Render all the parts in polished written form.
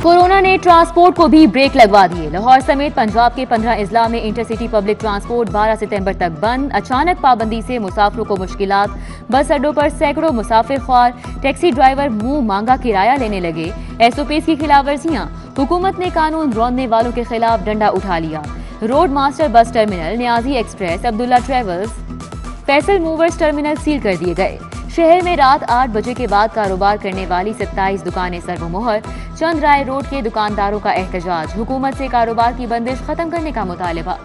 Corona ने transport को भी ब्रेक लगवा दिए। लाहौर समेत पंजाब के 15 अजला में इंटरसिटी पब्लिक ट्रांसपोर्ट 12 सितंबर तक बंद। अचानक पाबंदी से मुसाफिरों को मुश्किलात। बस अड्डों पर सैकड़ों मुसाफिर ख्वार, टैक्सी ड्राइवर मुंह मांगा किराया लेने लगे। एसओपी की खिलाफवर्जियां। हुकूमत ने कानून रौंदने वालों के खिलाफ डंडा उठा लिया। Road master bus terminal, Niazi express, Abdullah travels, Faisal movers terminal seal कर दिए गए। शहर में रात 8 बजे के बाद कारोबार करने वाली 27 दुकानें सर्वमोहर। चंद राय रोड के दुकानदारों का एहतजाज। हुकूमत से कारोबार की बंदिश खत्म करने का मुतालबा।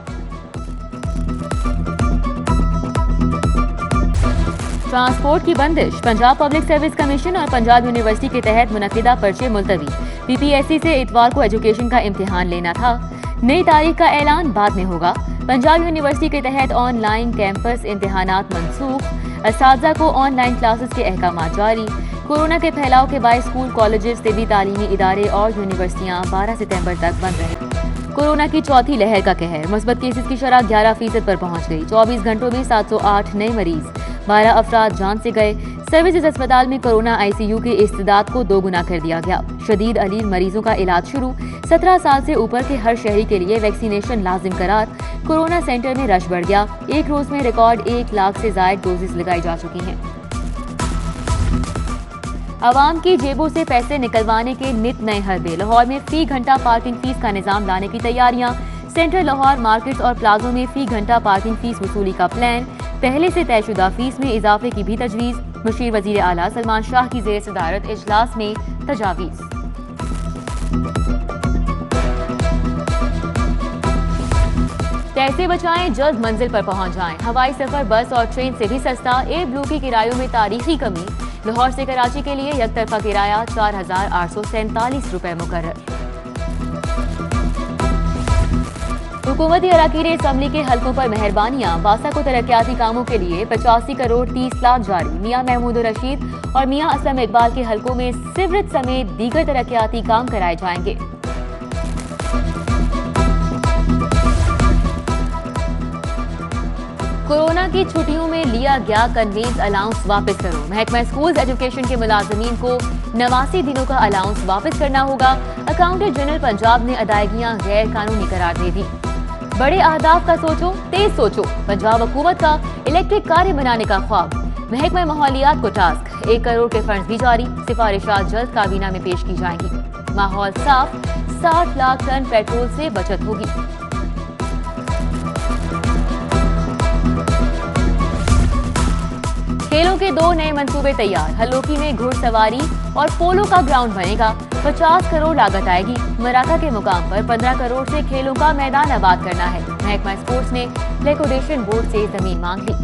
ट्रांसपोर्ट की बंदिश। पंजाब पब्लिक सर्विस कमीशन और पंजाब यूनिवर्सिटी के तहत मुनक्किदा पर्चे मुलतवी। पीपीएससी से इतवार को एजुकेशन का इम्तिहान लेना था। नई तारीख का ऐलान बाद में होगा। पंजाब यूनिवर्सिटी के तहत ऑनलाइन कैंपस इम्तिहानात मनसूख। असातिज़ा को ऑनलाइन क्लासेस के अहकामात जारी। कोरोना के फैलाव के बायस स्कूल, कॉलेजेस, तिबी तालीमी इदारे और यूनिवर्सिटियां 12 सितंबर तक बंद रहे। कोरोना की चौथी लहर का कहर। मुस्बत केसेस की शरह 11% पर पहुंच गई। 24 घंटों में 708 नए मरीज, 12 अफराद जान से गए। सर्विसेज अस्पताल में कोरोना आईसीयू की इस्तिदाद को 2 गुना कर दिया गया। शदीद अलील मरीजों का इलाज शुरू। 17 साल से ऊपर के हर शहरी के लिए वैक्सीनेशन लाजिम करार। कोरोना सेंटर में रश बढ़ गया। एक रोज में रिकॉर्ड 1 लाख से ज्यादा डोजेस लगाई जा चुकी हैं। आवाम की जेबों से पैसे निकलवाने के नित नए हरबे। लाहौर में फी घंटा पार्किंग फीस का निजाम लाने की तैयारियां। सेंट्रल लाहौर मार्केट्स और प्लाजों में फी घंटा पार्किंग फीस वसूली का प्लान। पहले से तयशुदा फीस में इजाफे की भी तजवीज। मशीर वजीर आला सलमान शाह की जेर सदारत इजलास में तजावीज। पैसे बचाएं, जल्द मंजिल पर पहुंच जाएं। हवाई सफर बस और ट्रेन से भी सस्ता। एयर ब्लू की किरायों में तारीखी कमी। लाहौर से कराची के लिए यकतरफा किराया 4,847 रुपए मुकर्रर। हुकूमती अराकीन असम्बली के हल्कों पर मेहरबानियां। वासा को तरक्याती कामों के लिए 85 करोड़ 30 लाख जारी। मियां महमूद रशीद और मियां असलम इकबाल के हल्कों में सिवरेज समेत दीगर तरक्याती काम कराए जाएंगे। कोरोना की छुट्टियों में लिया गया कन्वेंस अलाउंस वापस करो। महकमा स्कूल्स एजुकेशन के मुलाजमीन को 89 दिनों का अलाउंस वापस करना होगा। अकाउंटेंट जनरल पंजाब ने अदायगियां गैर कानूनी करार दे दी। बड़े अहदाफ का सोचो, तेज सोचो। पंजाब हुकूमत का इलेक्ट्रिक कारें बनाने का ख्वाब। महकमा माहौलियात को टास्क। 1 करोड़ के फंड भी जारी। सिफारिशात जल्द काबीना में पेश की जाएंगी। माहौल साफ। 60 लाख टन पेट्रोल से बचत होगी। खेलों के 2 नए मंसूबे तैयार। हल्लोकी में घुड़सवारी और पोलो का ग्राउंड बनेगा। 50 करोड़ लागत आएगी। मराठा के मुकाम पर 15 करोड़ से खेलों का मैदान आबाद करना है। महकमा स्पोर्ट्स ने लिक्विडेशन बोर्ड से जमीन मांग ली।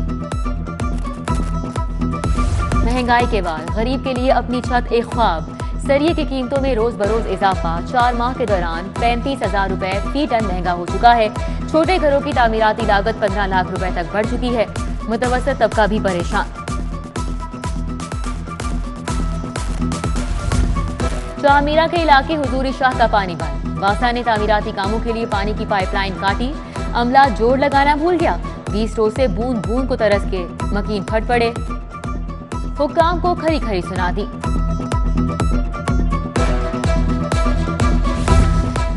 महंगाई के बाद गरीब के लिए अपनी छत एक ख्वाब। सरिये की कीमतों में रोज बरोज इजाफा। 4 माह के दौरान 35,000 रुपए फी टन महंगा हो चुका है। छोटे घरों की तामीराती लागत 15 लाख रुपए तक बढ़ चुकी है। मुतवस्सित तबका भी परेशान। शाहमीरा के इलाके हुजूरी शाह का पानी बंद। वासा ने तामीराती कामों के लिए पानी की पाइपलाइन काटी। अमला जोड़ लगाना भूल गया। 20 रोज से बूंद बूंद को तरस के मकीन फट पड़े। हुक्काम को खरी खरी सुना दी।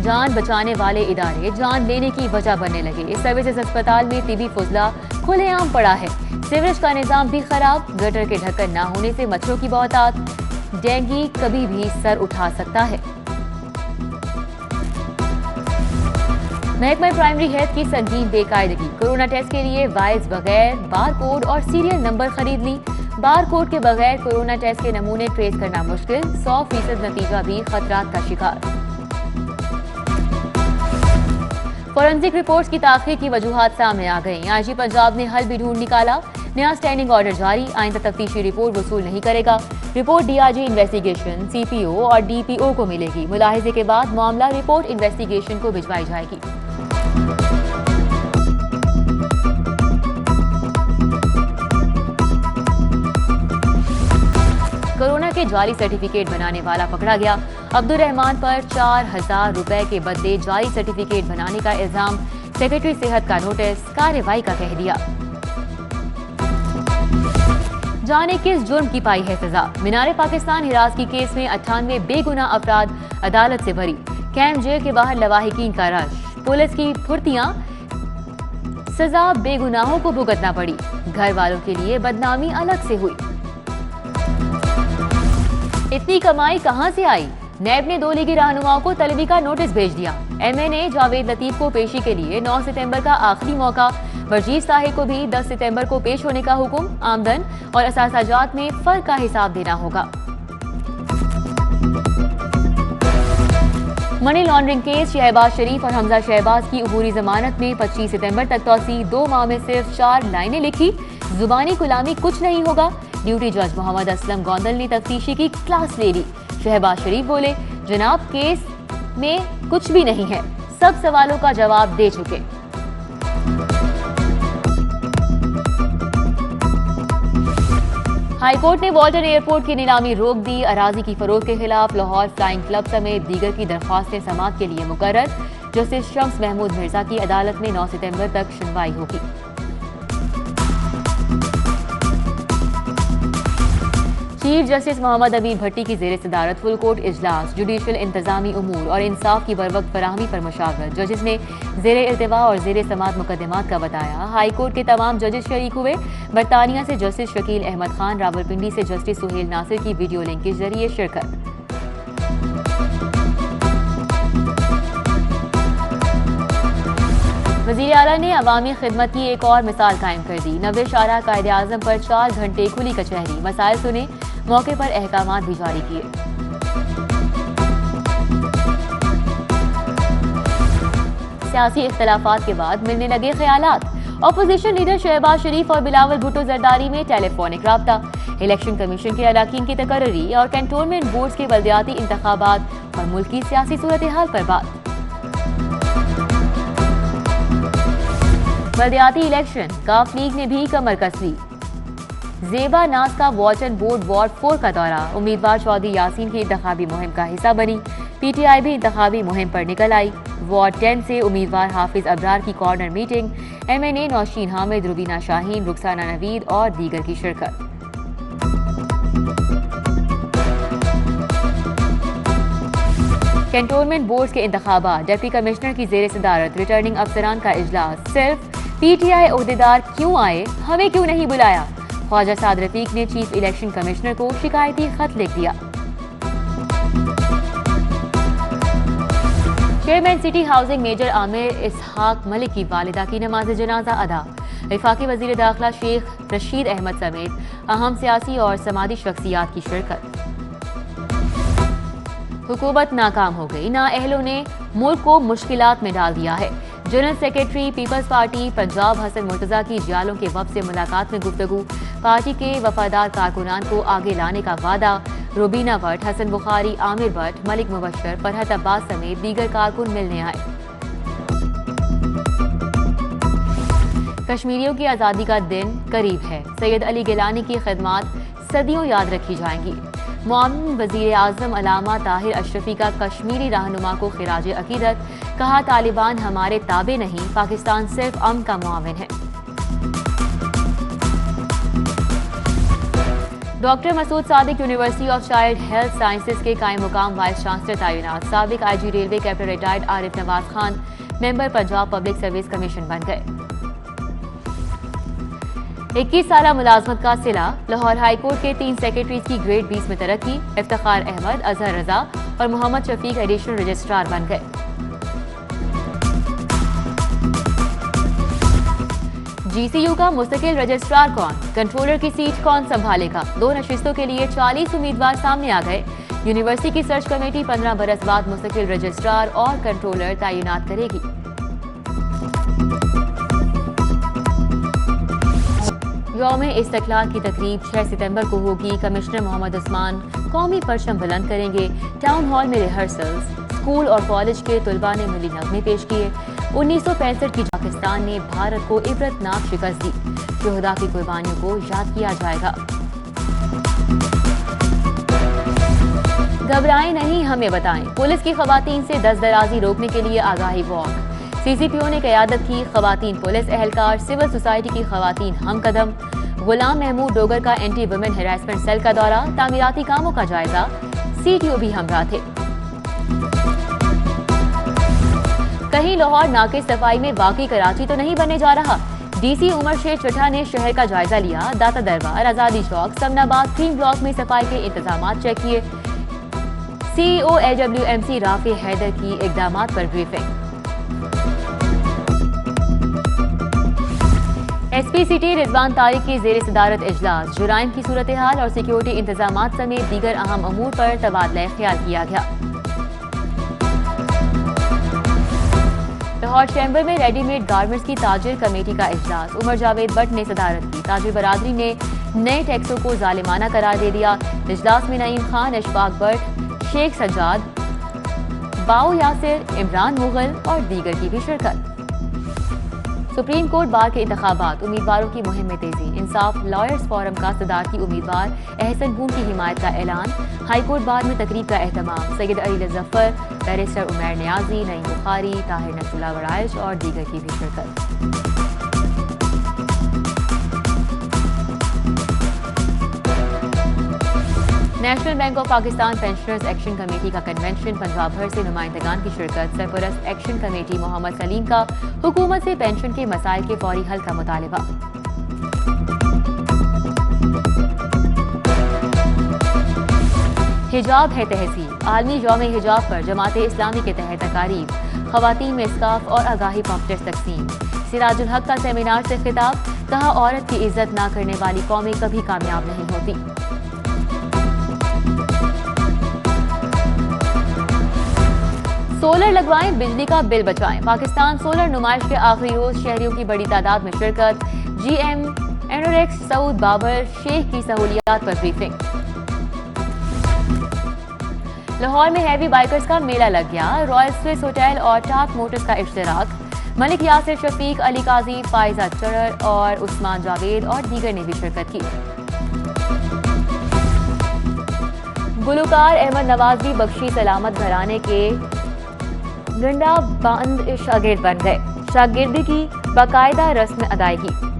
जान बचाने वाले इदारे जान लेने की वजह बनने लगे। सर्विसेज अस्पताल में तिबी फुजला खुलेआम पड़ा है। सीवरेज का निजाम भी खराब। गटर के ढक्कन न होने से मच्छरों की बहुतात। डेंगू कभी भी सर उठा सकता है। महकमा प्राइमरी हेल्थ की संगीन बेकायदगी। कोरोना टेस्ट के लिए वाइज बगैर बार कोड और सीरियल नंबर खरीद ली। बार कोड के बगैर कोरोना टेस्ट के नमूने ट्रेस करना मुश्किल। 100% नतीजा भी खतरात का शिकार। फोरेंसिक रिपोर्ट्स की ताखीर की वजूहात सामने आ गई। आईजी पंजाब ने हल भी ढूंढ निकाला। नया स्टैंडिंग ऑर्डर जारी। आइंदा तफ्तीशी रिपोर्ट वसूल नहीं करेगा। रिपोर्ट डीआईजी इन्वेस्टिगेशन, सीपीओ और डीपीओ को मिलेगी। मुलाहिजे के बाद मामला रिपोर्ट इन्वेस्टिगेशन को भिजवाई जाएगी। कोरोना के जाली सर्टिफिकेट बनाने वाला पकड़ा गया। अब्दुल रहमान पर 4,000 रुपए के बदले जाली सर्टिफिकेट बनाने का इल्जाम। सेक्रेटरी सेहत का नोटिस। कार्रवाई का कह दिया। जाने किस जुर्म की पाई है सजा। मीनार पाकिस्तान हिरासगी केस में 98 बेगुनाह अफराद अदालत से बरी। कैंप जेल के बाहर लवाहिकीन का रश। पुलिस की फुर्तियां, सजा बेगुनाहों को भुगतना पड़ी। घर वालों के लिए बदनामी अलग से हुई। इतनी कमाई कहां से आई? नैब ने 2 लीगी रहनुमाओं को तलबी का नोटिस भेज दिया। MNA जावेद लतीफ को पेशी के लिए 9 सितंबर का आखिरी मौका। वर्जीज साहिब को भी 10 सितंबर को पेश होने का हुक्म। आमदन और असासाजात में फर्क का हिसाब देना होगा। मनी लॉन्ड्रिंग केस शहबाज शरीफ और हमजा शहबाज की अबूरी जमानत में 25 सितंबर तक तौसी। 2 माह में सिर्फ 4 लाइनें लिखी। जुबानी गुलामी कुछ नहीं होगा। ड्यूटी जज मोहम्मद असलम गोंदल ने तफ्तीशी की क्लास ले ली। शहबाज शरीफ बोले, जनाब केस में कुछ भी नहीं है, सब सवालों का जवाब दे चुके। हाईकोर्ट ने वॉल्टन एयरपोर्ट की नीलामी रोक दी। अराजी की फरोख्त के खिलाफ लाहौर फ्लाइंग क्लब समेत दीगर की दरख्वास्तें समाअत के लिए मुकर्रर। जस्टिस शम्स महमूद मिर्जा की अदालत में 9 सितंबर तक सुनवाई होगी। चीफ जस्टिस मोहम्मद अमीन भट्टी की ज़ेर सदारत फुल कोर्ट इजलास। जुडिशल इंतजामी उमूर और इंसाफ की बरवक्त फराहमी पर मशावरत। जजेस ने ज़ेर इल्तिवा और ज़ेर समाअत मुकदमात का बताया। हाई कोर्ट के तमाम जजेस शरीक हुए। बरतानिया से जस्टिस शकील अहमद खान, रावलपिंडी से जस्टिस सुहेल नासिर की वीडियो लिंक के जरिए शिरकत। वज़ीर आला ने अवामी खिदमत की एक और मिसाल कायम कर दी। 90 शारा कायदे आज़म पर 4 घंटे खुली कचहरी। मसाइल सुने, मौके पर अहकामात भी जारी किए। सियासी इख्तलाफात के बाद मिलने लगे ख्यालात। अपोजिशन लीडर शहबाज शरीफ और बिलावल भुट्टो जरदारी में टेलीफोनिक राब्ता। इलेक्शन कमीशन के अरकान की तकर्री और कैंटोनमेंट बोर्ड के बल्दियाती इंतखाबात और मुल्क की सियासी सूरत हाल पर बात। बल्दियाती इलेक्शन, काफ लीग ने भी कमर कस ली। जेबा नाज का वॉल्टन बोर्ड वार्ड 4 का दौरा। उम्मीदवार चौधरी यासीन की इंतखाबी मुहिम का हिस्सा बनी। PTI भी इंतखाबी मुहिम पर निकल आई। वार्ड 10 से उम्मीदवार हाफिज अबरार की corner meeting. MNA Nausheen Hamid, Rubina Shaheen, Rukhsana Naveed और दीगर की शिरकत। कैंटोनमेंट बोर्ड के इंतखाबात, डिप्टी कमिश्नर की ज़ेर सदारत रिटर्निंग अफसरान का इजलास। सिर्फ PTI ओहदेदार क्यों आए, हमें क्यों नहीं बुलाया? ख्वाजा साद रफीक ने चीफ इलेक्शन कमिश्नर को शिकायती खत लिख दिया। Chairman city housing major Amir Ishaq Malik की वालिदा की नमाज जनाजा अदा। वफाकी वजीर दाखिला शेख रशीद अहमद समेत अहम सियासी और समाजी शख्सियात की शिरकत। हुकूमत नाकाम हो गई। नाअहलों ने मुल्क को मुश्किलात में डाल दिया है। जनरल सेक्रेटरी पीपल्स पार्टी पंजाब हसन मुर्तजा की जियालों के वक्त से मुलाकात में गुफ्तगू। पार्टी के वफादार कारकुनान को आगे लाने का वादा। रुबीना भट्ट, हसन बुखारी, आमिर भट्ट, मलिक मुबशर, फरहत अब्बास समेत दीगर कारकुन मिलने आए। कश्मीरियों की आज़ादी का दिन करीब है। सैयद अली गिलानी की खिदमात सदियों याद रखी जाएंगी। मुआविन वज़ीर आज़म अल्लामा ताहिर अशरफी का कश्मीरी रहनुमा को खिराज अकीदत। कहा, तालिबान हमारे ताबे नहीं, पाकिस्तान सिर्फ अमन का मुआविन है। Doctor Masood Sadiq university of child health sciences के कायम मुकाम वाइस चांसलर तैनात। साबिक IG railway captain retired Arif Nawaz Khan member Punjab public service commission बन गए। 21 साल मुलाजमत का सिला। लाहौर हाईकोर्ट के 3 सेक्रेटरीज की ग्रेड 20 में तरक्की। इफ्तिखार अहमद, अजहर रजा और मोहम्मद शफीक एडिशनल रजिस्ट्रार बन गए। GCU का मुस्तकिल रजिस्ट्रार कौन, कंट्रोलर की सीट कौन संभालेगा? 2 नशिस्तों के लिए 40 उम्मीदवार सामने आ गए। यूनिवर्सिटी की सर्च कमेटी 15 बरस बाद मुस्तकिल रजिस्ट्रार और कंट्रोलर तैनात करेगी। यौम इस्तक़लाल की तकरीब 6 सितंबर को होगी। कमिश्नर मोहम्मद उस्मान कौमी परचम बुलंद करेंगे। टाउन हॉल में रिहर्सल्स। स्कूल और कॉलेज के तुलबा ने मिली नगमे पेश किए। 1965 की पाकिस्तान ने भारत को इबरतनाक शिकस्त दी। शुहदा की कुर्बानियों को याद किया जाएगा। घबराएं नहीं, हमें बताएं। पुलिस की खवातीन से दस्तदराजी रोकने के लिए आगाही वॉक। CCPO ने क़यादत की। खवातीन पुलिस एहलकार, सिविल सोसाइटी की खवातीन हम कदम। गुलाम महमूद डोगर का एंटी वुमेन हैरेसमेंट सेल का दौरा, तामीराती कामों का जायजा, सीटीओ भी हमरा थे। कहीं लाहौर नाके सफाई में वाकई कराची तो नहीं बनने जा रहा। डीसी उमर शेर चट्टा ने शहर का जायजा लिया। दाता दरबार, आजादी चौक, समनाबाद 3 ब्लॉक में सफाई के इंतजाम चेक किए। सीईओ एडब्ल्यूएमसी राफी हैदर की इकदामात पर briefing. SP city Rizwan Tariq की जेर सदारत इजलास, जुराइम की सूरत हाल और सिक्योरिटी इंतजाम समेत दीगर अहम अमूर पर तबादला ख्याल किया गया। लाहौर चैम्बर में रेडीमेड गारमेंट्स की ताजिर कमेटी का इजलास, उमर जावेद भट्ट ने सदारत की। ताजिर बरादरी ने नए टैक्सों को जालिमाना करार दे दिया। इजलास में नईम खान, अशफाक भट्ट, शेख सज्जाद, बाऊ यासिर, इमरान मुगल और दीगर की भी शिरकत। सुप्रीम कोर्ट बार के इंतखाबात, उम्मीदवारों की मुहिम में तेजी। इंसाफ लॉयर्स फोरम का सदारती उम्मीदवार एहसन बून की हिमायत का ऐलान। हाईकोर्ट बार में तकरीब का एहतमाम। सैयद अली जफर, बैरिस्टर उमैर नियाजी, नईम बुखारी, ताहिर नसरुल्लाह वराइश और दीगर की भी शिरकत। National bank of Pakistan pensioners action committee का कन्वेंशन, पंजाब भर से नुमाइंदगान की शिरकत। सरपरस्त एक्शन कमेटी मोहम्मद सलीम का हुकूमत से पेंशन के मसाइल के फौरी हल का मुतालबा। हिजाब है तहसीब, आलमी यौम हिजाब पर जमाते इस्लामी के तहत तकारीब, खवातीन में स्काफ और आगाही पम्पलेट्स तकसीम। सिराजुल हक का सेमिनार से खिताब, कहा औरत की इज्जत ना करने वाली कौमें कभी कामयाब नहीं होती। सोलर लगवाएं, बिजली का बिल बचाएं। पाकिस्तान सोलर नुमाइश के आखिरी रोज शहरियों की बड़ी तादाद में शिरकत। जीएम एनोरेक्स सऊद बाबर शेख की सहूलियात पर ब्रीफिंग। लाहौर में हैवी बाइकर्स का मेला लग गया। रॉयल स्विस होटल और टाक मोटर्स का इश्तराक। मलिक यासिर, शफीक, अली काजी, फायजा चरर और उस्मान जावेद और दीगर ने भी शिरकत की। गुलकार अहमद नवाज भी बख्शी सलामत घराने के गंडा बंद शागिर्द बन गए। शागिर्दी की बाकायदा रस्म अदायगी।